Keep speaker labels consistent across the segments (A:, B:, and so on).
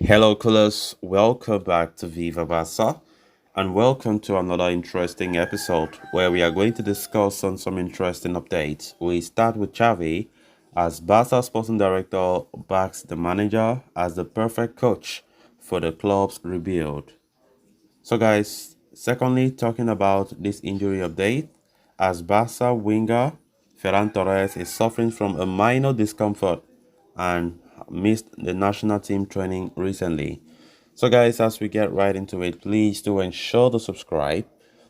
A: Hello, colors. Welcome back to Viva Barca, and welcome to another interesting episode where we are going to discuss on some interesting updates. We start with Xavi, as Barca sporting director backs the manager as the perfect coach for the club's rebuild. So, guys, secondly, talking about this injury update, as Barca winger Ferran Torres is suffering from a minor discomfort and missed the national team training recently. So, guys, as we get right into it, please do ensure to subscribe,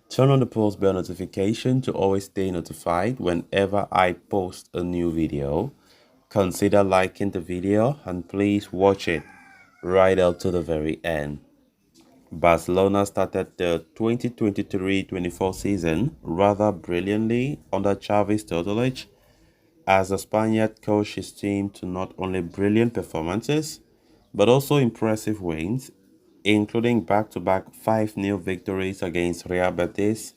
A: turn on the post bell notification to always stay notified whenever I post a new video. Consider liking the video and please watch it right up to the very end. Barcelona started the 2023-24 season rather brilliantly under Xavi's tutelage, as the Spaniard coached his team to not only brilliant performances but also impressive wins, including back-to-back 5-0 victories against Real Betis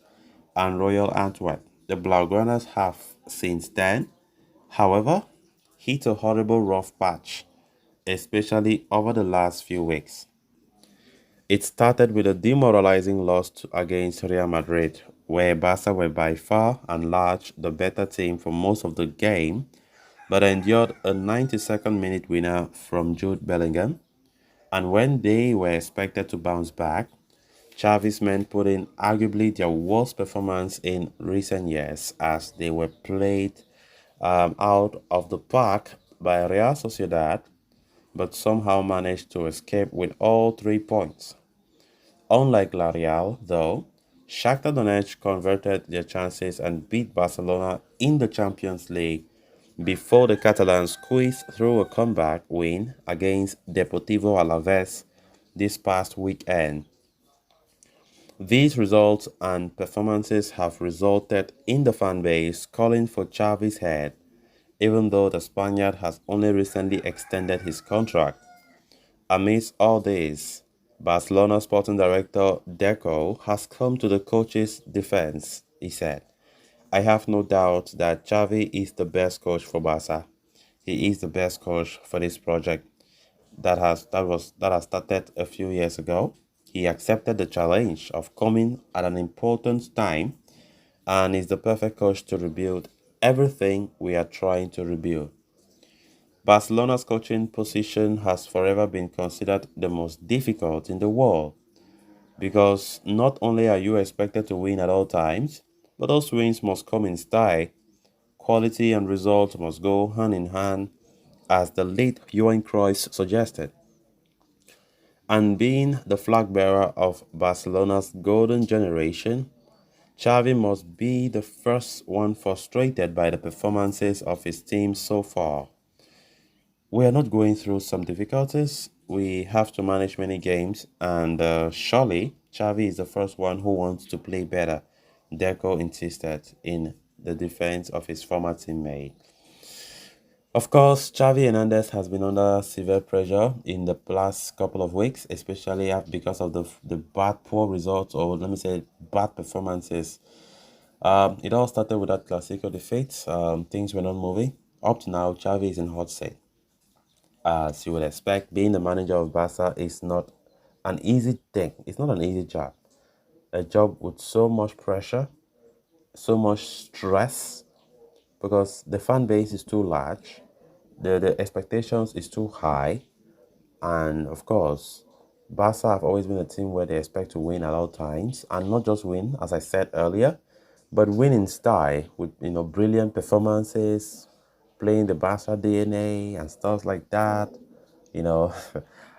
A: and Royal Antwerp. The Blaugranas have since then, however, hit a horrible rough patch, especially over the last few weeks. It started with a demoralizing loss against Real Madrid, where Barca were by far and large the better team for most of the game, but endured a 92nd minute winner from Jude Bellingham. And when they were expected to bounce back, Xavi's men put in arguably their worst performance in recent years, as they were played out of the park by Real Sociedad, but somehow managed to escape with all 3 points. Unlike La Real, though, Shakhtar Donetsk converted their chances and beat Barcelona in the Champions League before the Catalans squeezed through a comeback win against Deportivo Alaves this past weekend. These results and performances have resulted in the fanbase calling for Xavi's head, even though the Spaniard has only recently extended his contract. Amidst all this, Barcelona sporting director Deco has come to the coach's defense. He said, "I have no doubt that Xavi is the best coach for Barca. He is the best coach for this project that has started a few years ago. He accepted the challenge of coming at an important time and is the perfect coach to rebuild everything we are trying to rebuild." Barcelona's coaching position has forever been considered the most difficult in the world, because not only are you expected to win at all times, but those wins must come in style. Quality and results must go hand in hand, as the late Johan Cruyff suggested. And being the flag bearer of Barcelona's golden generation, Xavi must be the first one frustrated by the performances of his team so far. We are not going through some difficulties. We have to manage many games, and surely Xavi is the first one who wants to play better, Deco insisted in the defense of his former teammate. Of course, Xavi Hernandez has been under severe pressure in the last couple of weeks, especially because of the bad, poor results, or let me say, bad performances. It all started with that Clasico defeat. Things were not moving. Up to now, Xavi is in hot seat. As you would expect, being the manager of Barca is not an easy thing. It's not an easy job. A job with so much pressure, so much stress, because the fan base is too large, the expectations is too high, and of course, Barca have always been a team where they expect to win at all times, and not just win, as I said earlier, but win in style with brilliant performances, playing the Barca DNA and stuff like that, you know.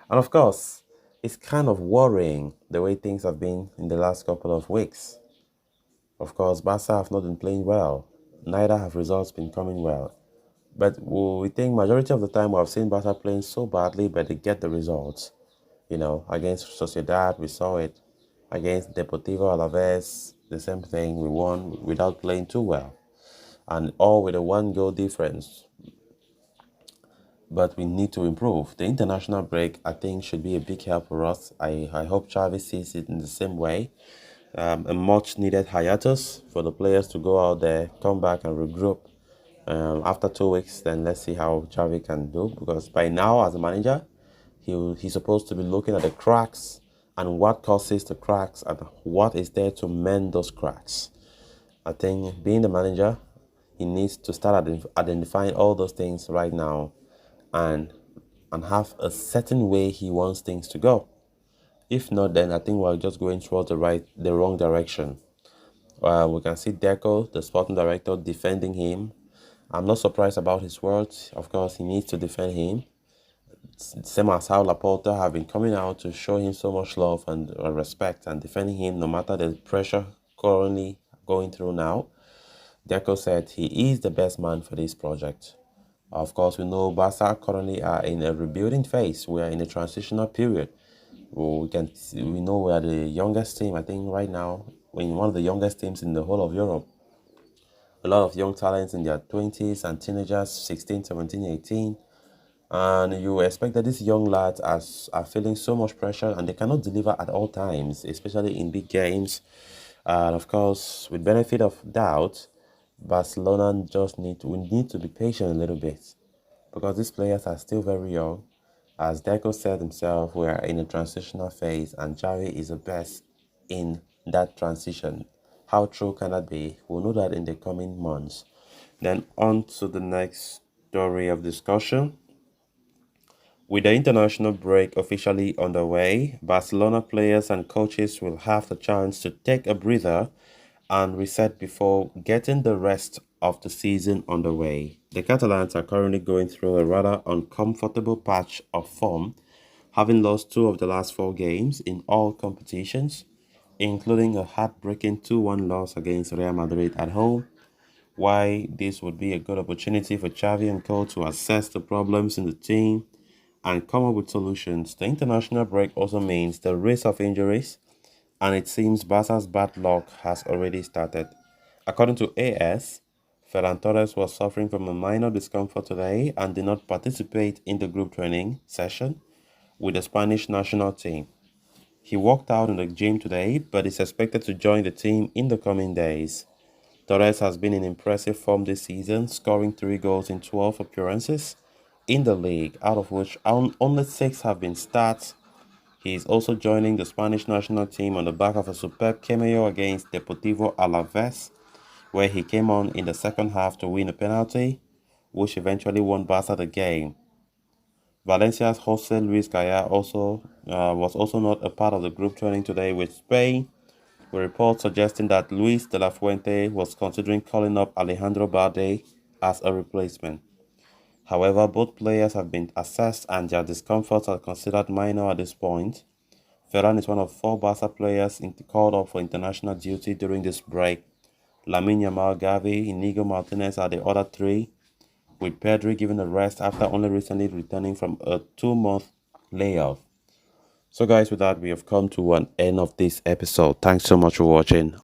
A: And of course, it's kind of worrying the way things have been in the last couple of weeks. Of course, Barca have not been playing well. Neither have results been coming well. But we think majority of the time we have seen Barca playing so badly, but they get the results. Against Sociedad, we saw it. Against Deportivo Alaves, the same thing. We won without playing too well, and all with a one-goal difference. But we need to improve. The international break, I think, should be a big help for us. I hope Xavi sees it in the same way. A much-needed hiatus for the players to go out there, come back and regroup. After 2 weeks, then let's see how Xavi can do. Because by now, as a manager, he's supposed to be looking at the cracks and what causes the cracks and what is there to mend those cracks. I think being the manager, he needs to start identifying all those things right now and have a certain way he wants things to go. If not, then I think we're just going towards the wrong direction. We can see Deco, the sporting director, defending him. I'm not surprised about his words. Of course, he needs to defend him. Same as how Laporta have been coming out to show him so much love and respect and defending him no matter the pressure currently going through now. Deco said he is the best man for this project. Of course, we know Barca currently are in a rebuilding phase. We are in a transitional period. We know we are the youngest team. I think right now we're in one of the youngest teams in the whole of Europe. A lot of young talents in their 20s and teenagers, 16, 17, 18. And you expect that these young lads are feeling so much pressure and they cannot deliver at all times, especially in big games. And of course, with benefit of doubt, Barcelona we need to be patient a little bit because these players are still very young. As Deco said himself, we are in a transitional phase and Xavi is the best in that transition. How true can that be? We'll know that in the coming months. Then on to the next story of discussion. With the international break officially underway, Barcelona players and coaches will have the chance to take a breather and reset before getting the rest of the season underway. The Catalans are currently going through a rather uncomfortable patch of form, having lost two of the last four games in all competitions, including a heartbreaking 2-1 loss against Real Madrid at home. Why this would be a good opportunity for Xavi and co to assess the problems in the team and come up with solutions. The international break also means the risk of injuries, and it seems Barca's bad luck has already started. According to AS, Ferran Torres was suffering from a minor discomfort today and did not participate in the group training session with the Spanish national team. He walked out in the gym today, but is expected to join the team in the coming days. Torres has been in impressive form this season, scoring 3 goals in 12 appearances in the league, out of which only 6 have been starts. He is also joining the Spanish national team on the back of a superb cameo against Deportivo Alaves, where he came on in the second half to win a penalty, which eventually won Barca the game. Valencia's Jose Luis Gaya was also not a part of the group training today with Spain, with reports suggesting that Luis de la Fuente was considering calling up Alejandro Balde as a replacement. However, both players have been assessed and their discomforts are considered minor at this point. Ferran is one of 4 Barca players called up for international duty during this break. Lamine Yamal, Xavi, Inigo Martinez are the other 3, with Pedri given a rest after only recently returning from a 2-month layoff. So guys, with that, we have come to an end of this episode. Thanks so much for watching.